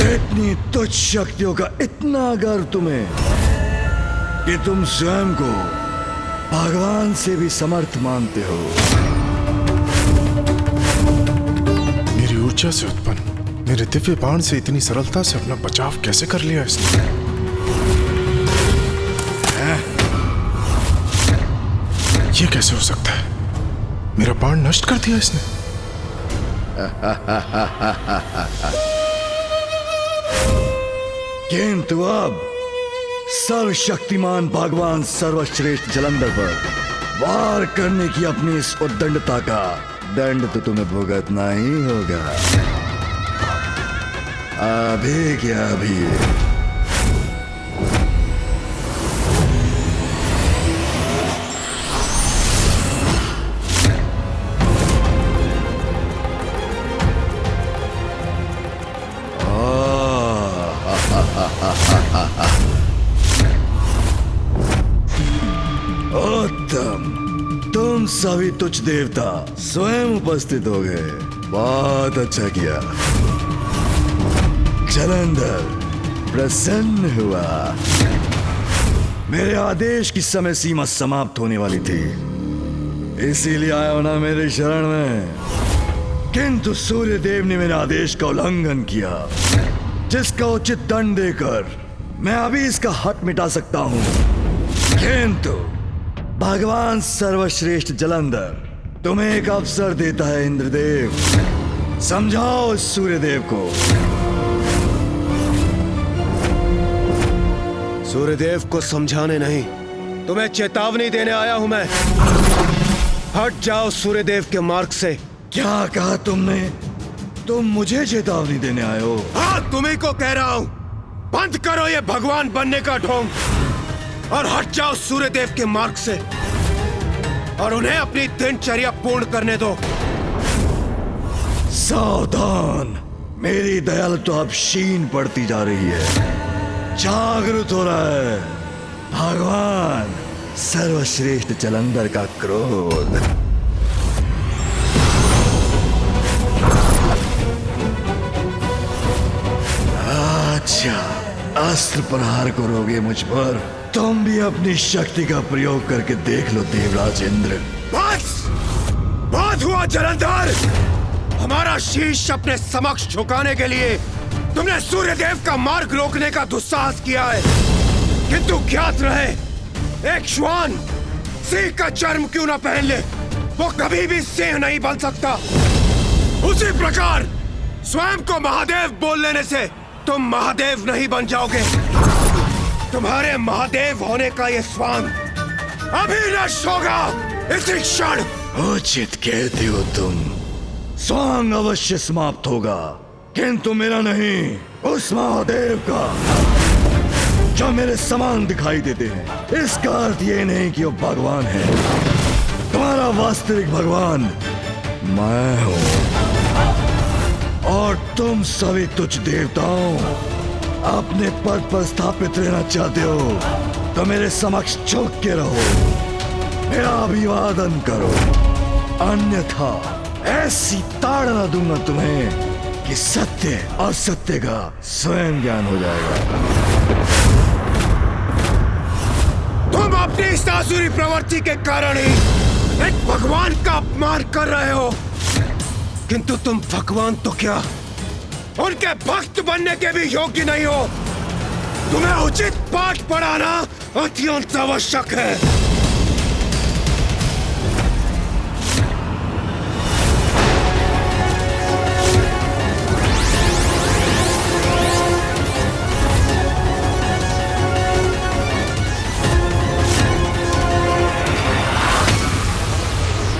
इतनी तुच्छ शक्तियों का इतना गर्व तुम्हें कि तुम स्वयं को भगवान से भी समर्थ मानते हो। मेरी ऊर्जा से उत्पन्न मेरे दिव्य बाण से इतनी सरलता से अपना बचाव कैसे कर लिया इसने? ये कैसे हो सकता है? मेरा बाण नष्ट कर दिया इसने। किंतु अब सर्वशक्तिमान भगवान सर्वश्रेष्ठ जलंधर पर वार करने की अपनी इस उद्दंडता का दंड तो तुम्हें भुगतना ही होगा। अभी क्या अभी। उत्तम, तुम सभी तुच्छ देवता स्वयं उपस्थित हो गए। बहुत अच्छा किया। जलंधर प्रसन्न हुआ। मेरे आदेश की समय सीमा समाप्त होने वाली थी, इसीलिए आया होना मेरे शरण में। किंतु सूर्य देव ने मेरे आदेश का उल्लंघन किया, जिसका उचित दंड देकर मैं अभी इसका हक मिटा सकता हूं। किंतु भगवान सर्वश्रेष्ठ जलंधर तुम्हें एक अवसर देता है। इंद्रदेव, समझाओ इस सूर्यदेव को। सूर्यदेव को समझाने नहीं, तुम्हें चेतावनी देने आया हूं मैं। हट जाओ सूर्यदेव के मार्ग से। क्या कहा तुमने? तुम मुझे चेतावनी देने आए हो? हाँ, तुम्ही को कह रहा हूं। बंद करो ये भगवान बनने का ढोंग और हट जाओ सूर्यदेव के मार्ग से और उन्हें अपनी दिनचर्या पूर्ण करने दो। सावधान, मेरी दयालु तो अब क्षीण पड़ती जा रही है। जागृत हो रहा है भगवान सर्वश्रेष्ठ जलंधर का क्रोध। अच्छा, अस्त्र प्रहार करोगे मुझ पर? तुम भी अपनी शक्ति का प्रयोग करके देख लो देवराज इंद्र। बस बहुत हुआ जलंधर। हमारा शीश अपने समक्ष झुकाने के लिए तुमने सूर्यदेव का मार्ग रोकने का दुस्साहस किया है। किंतु ज्ञात रहे, एक श्वान सिंह का चर्म क्यों ना पहन ले, वो कभी भी सिंह नहीं बन सकता। उसी प्रकार स्वयं को महादेव बोल लेने से तुम महादेव नहीं बन जाओगे। तुम्हारे महादेव होने का ये स्वांग अभी नष्ट होगा, इसी क्षण। उचित कहते हो तुम। स्वांग अवश्य समाप्त होगा, किंतु मेरा नहीं, उस महादेव का जो मेरे समान दिखाई देते हैं। इसका अर्थ ये नहीं कि वो भगवान है। तुम्हारा वास्तविक भगवान मैं हूं और तुम सभी तुच्छ देवताओं अपने पद पर स्थापित रहना चाहते हो तो मेरे समक्ष झुक के रहो, मेरा अभिवादन करो। अन्यथा ऐसी ताड़ना दूंगा तुम्हें कि सत्य और सत्य का स्वयं ज्ञान हो जाएगा। तुम अपनी इस आसुरी प्रवृत्ति के कारण ही एक भगवान का अपमान कर रहे हो। किंतु तुम भगवान तो क्या, उनके भक्त बनने के भी योग्य नहीं हो। तुम्हें उचित पाठ पढ़ाना अत्यंत आवश्यक है।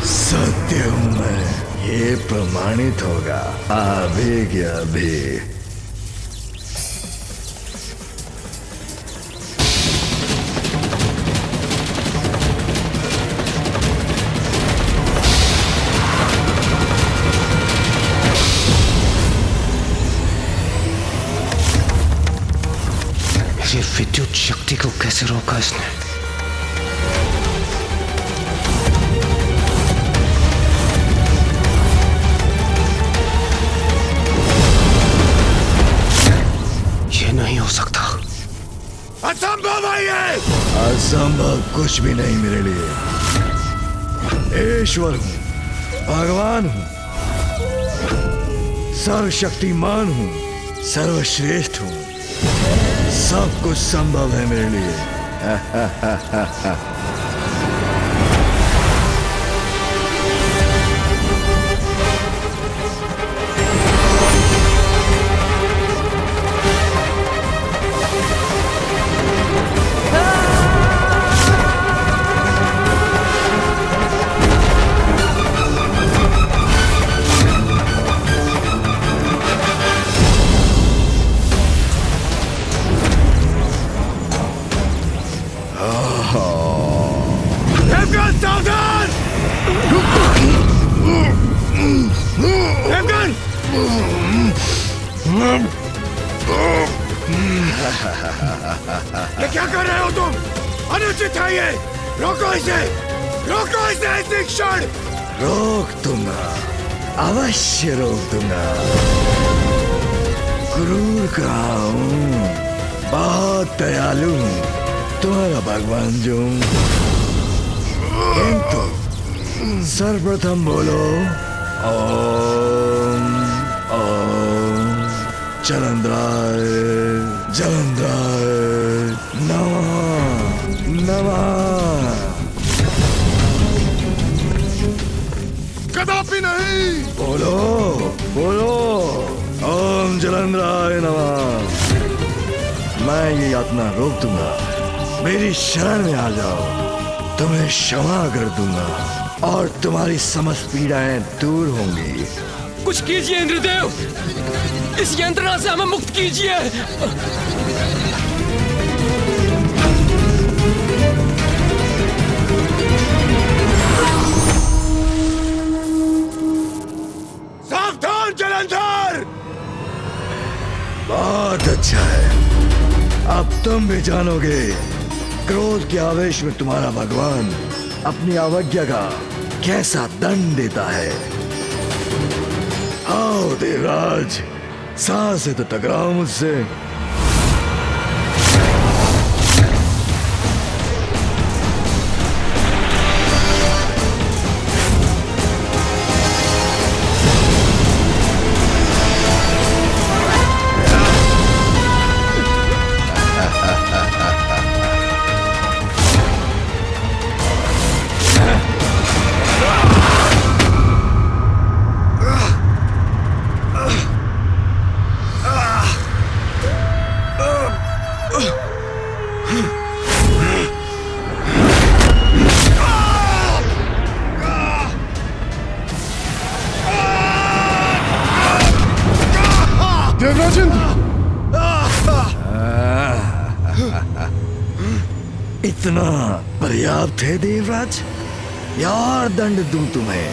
सत्य हूं मैं, ये प्रमाणित होगा अभी क्या अभी। ये विद्युत शक्ति को कैसे रोका इसने? असंभव कुछ भी नहीं मेरे लिए। ईश्वर हूं, भगवान हूं, सर्वशक्तिमान हूं, सर्वश्रेष्ठ हूं, सब कुछ संभव है मेरे लिए। देवगन सावधान! देवगन! ये क्या कर रहे हो तुम? अनुचित है ये! रोको इसे! रोको इसे इसी क्षण! रोक दूंगा, अवश्य रोक दूंगा। क्रूर कहा हूं, बहुत दयालु हूं, तुम्हारा भगवान जो हूं। किंतु सर्वप्रथम बोलो ओम ओम जलंधराय जलंधराय नमः नमः। कदापि नहीं। बोलो बोलो ओम जलंधराय नमः। मैं ये यातना रोक दूंगा, मेरी शरण में आ जाओ, तुम्हें क्षमा कर दूंगा और तुम्हारी समस्त पीड़ाएं दूर होंगी। कुछ कीजिए इंद्रदेव, इस यंत्रणा से हमें मुक्त कीजिए। सावधान जलंधर! बहुत अच्छा है, अब तुम भी जानोगे क्रोध के आवेश में तुम्हारा भगवान अपनी अवज्ञा का कैसा दंड देता है। आओ देवराज, सांस से तो टकराओ मुझसे। इतना पर्याप्त है देवराज, या और दंड दूं तुम्हें?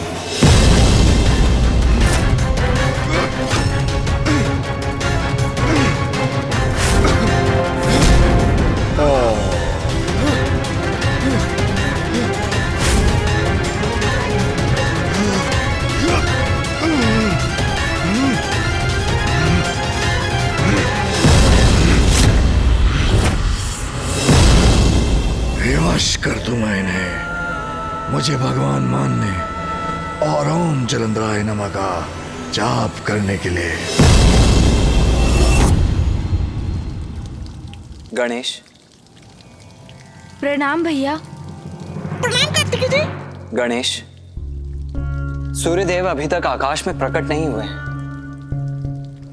विवश कर दूं मैं इन्हें, मुझे भगवान मानने और ओम जलंधराय नमः का जाप करने के लिए। गणेश। प्रणाम भैया। प्रणाम कार्तिकेय जी। गणेश, सूर्यदेव अभी तक आकाश में प्रकट नहीं हुए।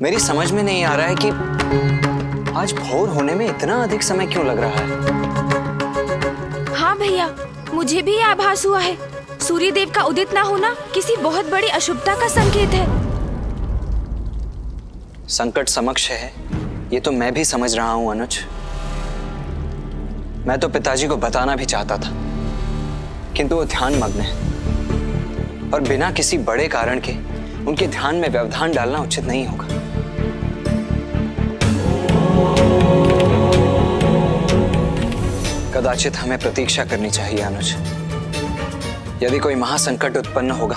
मेरी समझ में नहीं आ रहा है कि आज भोर होने में इतना अधिक समय क्यों लग रहा है। हाँ भैया, मुझे भी ये आभास हुआ है। सूर्यदेव का उदित ना होना किसी बहुत बड़ी अशुभता का संकेत है। संकट समक्ष है, ये तो मैं भी समझ रहा हूं अनुज। मैं तो पिताजी को बताना भी चाहता था, किंतु वो ध्यान मग्न है और बिना किसी बड़े कारण के उनके ध्यान में व्यवधान डालना उचित नहीं होगा। कदाचित हमें प्रतीक्षा करनी चाहिए अनुज। यदि कोई महासंकट उत्पन्न होगा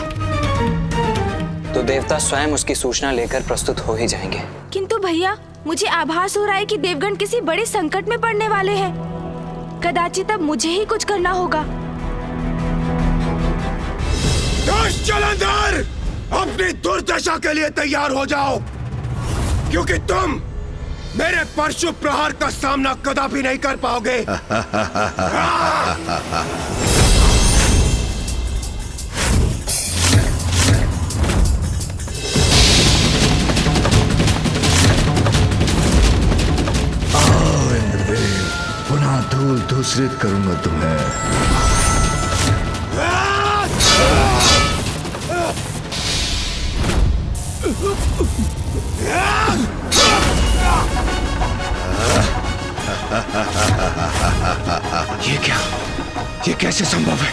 तो देवता स्वयं उसकी सूचना लेकर प्रस्तुत हो ही जाएंगे। किंतु भैया, मुझे आभास हो रहा है कि देवगण किसी बड़े संकट में पड़ने वाले हैं। कदाचित अब मुझे ही कुछ करना होगा। दुष्ट जलंधर, अपनी दुर्दशा के लिए तैयार हो जाओ, क्योंकि तुम मेरे परशु प्रहार का सामना कदापि नहीं कर पाओगे। आओ इंद्रदेव, पुनः धूल धूसरित करूंगा तुम्हें। ये क्या? ये कैसे संभव है?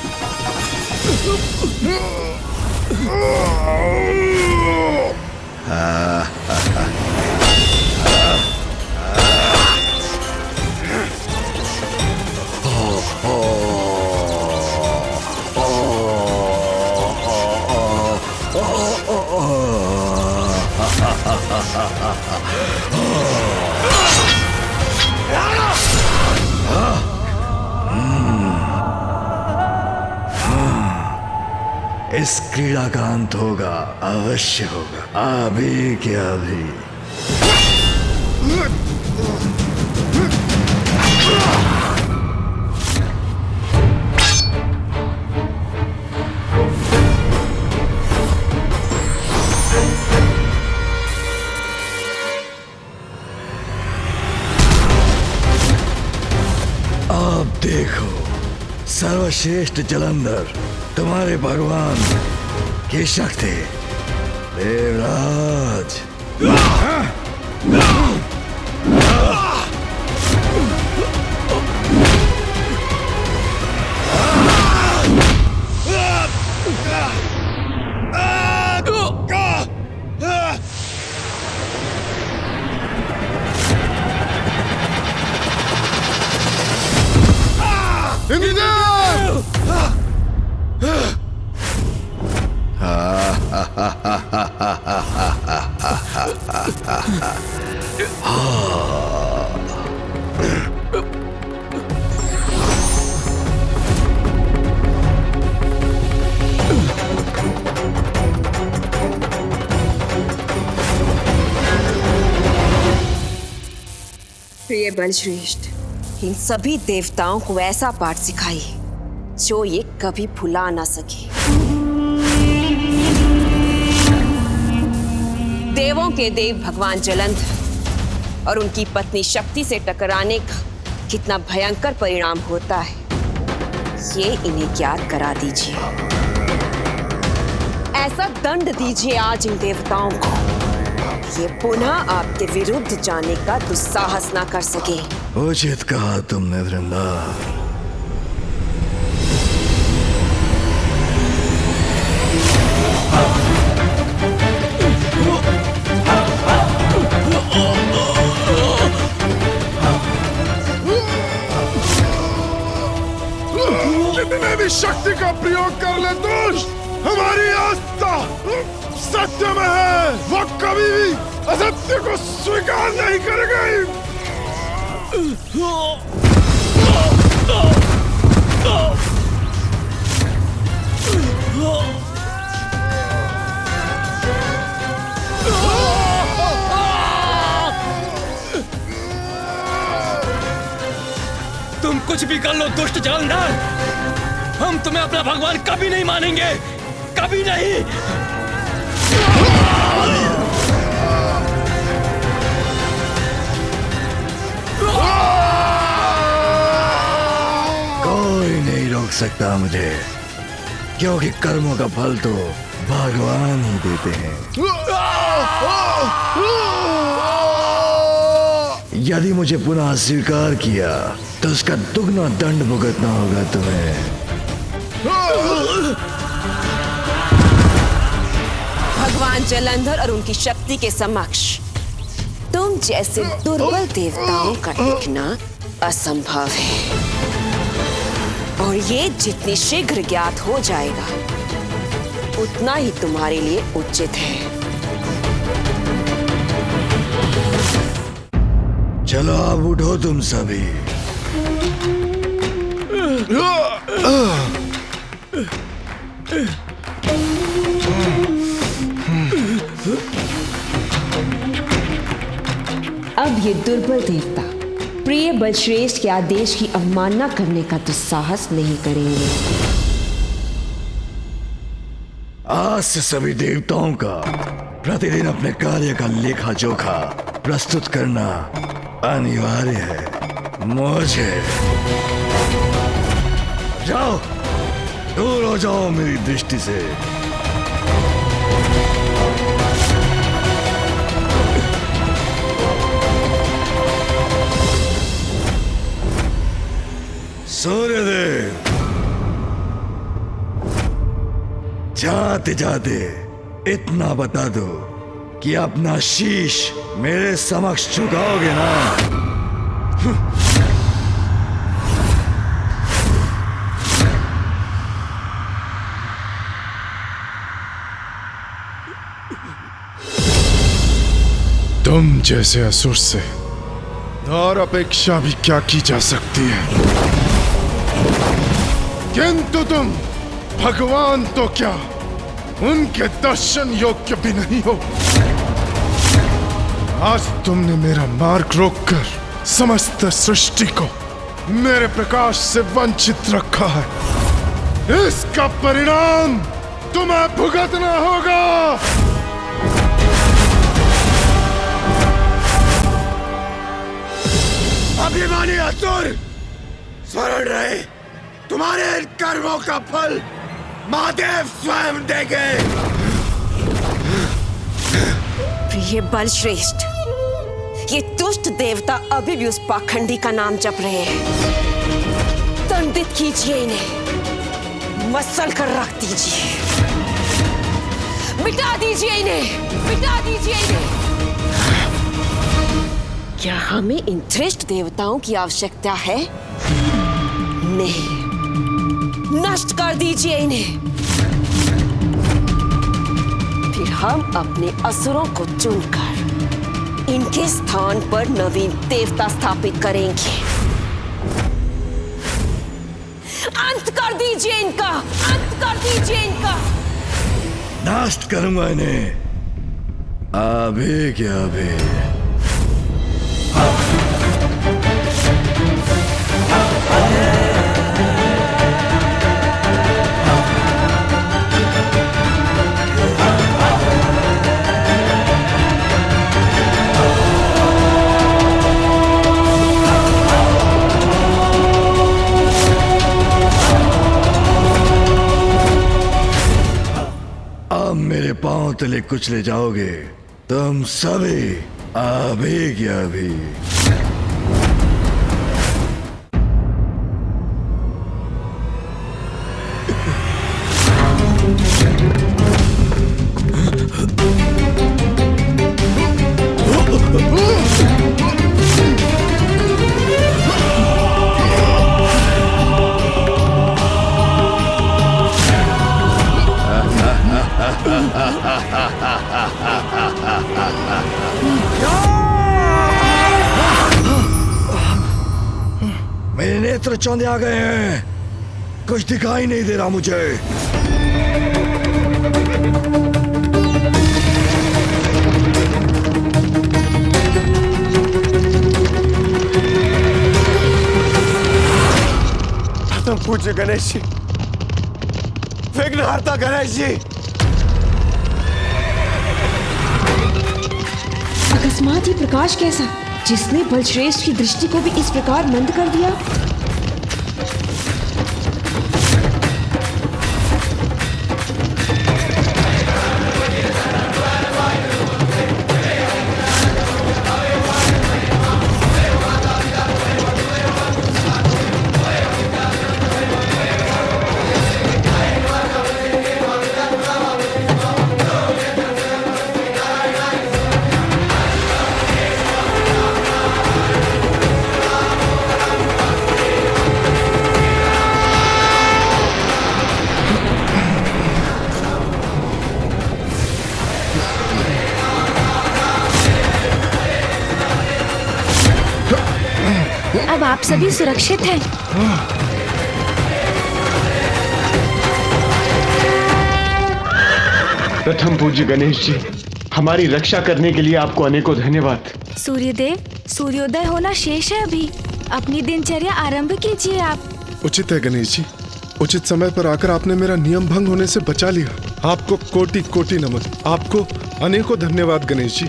इस क्रीड़ा का अंत होगा, अवश्य होगा, अभी क्या अभी। अब देखो सर्वश्रेष्ठ जलंधर, तुम्हारे भगवान की शक्ति। देवराज, प्रिय बलश्रेष्ठ, इन सभी देवताओं को ऐसा पाठ सिखाइए जो ये कभी भुला ना सके। देवों के देव भगवान जलंधर और उनकी पत्नी शक्ति से टकराने का कितना भयंकर परिणाम होता है, ये इन्हें ज्ञात करा दीजिए। ऐसा दंड दीजिए आज इन देवताओं को, ये पुनः आपके विरुद्ध जाने का दुस्साहस ना कर सके। उचित कहा तुमने वृंदा। कितने भी शक्ति का प्रयोग कर ले दुष्ट, हमारी आस्था सत्य में है। वो कभी भी असत्य को स्वीकार नहीं करेगी। तुम कुछ भी कर लो दुष्ट जलंधर, हम तुम्हें अपना भगवान कभी नहीं मानेंगे, कभी नहीं। कोई नहीं रोक सकता मुझे, क्योंकि कर्मों का फल तो भगवान ही देते हैं। यदि मुझे पुनः स्वीकार किया तो उसका दुगना दंड भुगतना होगा तुम्हें। भगवान जलंधर और उनकी शक्ति के समक्ष तुम जैसे दुर्बल देवताओं का टिकना असंभव है, और ये जितनी शीघ्र ज्ञात हो जाएगा उतना ही तुम्हारे लिए उचित है। चलो अब उठो तुम सभी। अब ये दुर्बल देवता प्रिय बलश्रेष्ठ के आदेश की अवमानना करने का दुस्साहस नहीं करेंगे। आज से सभी देवताओं का प्रतिदिन अपने कार्य का लेखा जोखा प्रस्तुत करना अनिवार्य है। मुझे जाओ, दूर हो जाओ मेरी दृष्टि से। सूर्यदेव, जाते जाते इतना बता दो कि अपना शीश मेरे समक्ष झुकाओगे ना? तुम जैसे असुर से और अपेक्षा भी क्या की जा सकती है, किंतु तुम भगवान तो क्या उनके दर्शन योग्य भी नहीं हो। आज तुमने मेरा मार्ग रोककर समस्त सृष्टि को मेरे प्रकाश से वंचित रखा है। इसका परिणाम तुम्हें भुगतना होगा। अभिमानी असुर, स्मरण रहे, तुम्हारे इन कर्मों का फल महादेव स्वयं देंगे। प्रिय बलश्रेष्ठ, ये दुष्ट देवता अभी भी उस पाखंडी का नाम जप रहे हैं। दंडित कीजिए इन्हें, मसल कर रख दीजिए, मिटा दीजिए इन्हें, मिटा दीजिए इन्हें। क्या हमें इन धृष्ट देवताओं की आवश्यकता है? नहीं, नष्ट कर दीजिए इन्हें। फिर हम अपने असुरों को चुनकर इनके स्थान पर नवीन देवता स्थापित करेंगे। अंत कर दीजिए इनका, अंत कर दीजिए इनका। नष्ट करूंगा इन्हें, अभी क्या अभी। अब मेरे पांव तले कुचले जाओगे तुम सभी, अभी क्या अभी। मेरे नेत्र चौंधे आ गए हैं, कुछ दिखाई नहीं दे रहा मुझे। खत्म पूज्य गणेश जी, विघ्नहर्ता गणेश जी। अकस्मात ही प्रकाश कैसा, जिसने बलश्रेष्ठ की दृष्टि को भी इस प्रकार मंद कर दिया। अब आप सभी सुरक्षित हैं। प्रथम पूज्य गणेश जी, हमारी रक्षा करने के लिए आपको अनेकों धन्यवाद। सूर्यदेव, सूर्योदय होना शेष है अभी। अपनी दिनचर्या आरंभ कीजिए आप। उचित है गणेश जी, उचित समय पर आकर आपने मेरा नियम भंग होने से बचा लिया। आपको कोटि कोटि नमन। आपको अनेकों धन्यवाद गणेश जी।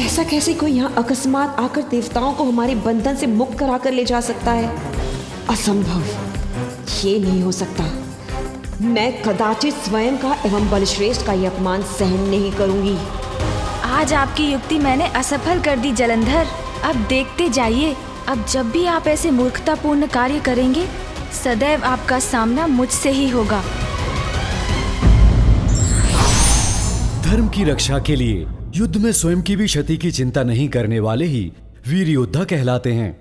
ऐसा कैसे कोई यहाँ अकस्मात आकर देवताओं को हमारे बंधन से मुक्त कराकर ले जा सकता है? असंभव, ये नहीं हो सकता। मैं कदाचित स्वयं का एवं बलश्रेष्ठ का ये अपमान सहन नहीं करूंगी। आज आपकी युक्ति मैंने असफल कर दी जलंधर। अब देखते जाइए, अब जब भी आप ऐसे मूर्खतापूर्ण कार्य करेंगे, सदैव आपका सामना मुझसे ही होगा। धर्म की रक्षा के लिए युद्ध में स्वयं की भी क्षति की चिंता नहीं करने वाले ही वीर योद्धा कहलाते हैं।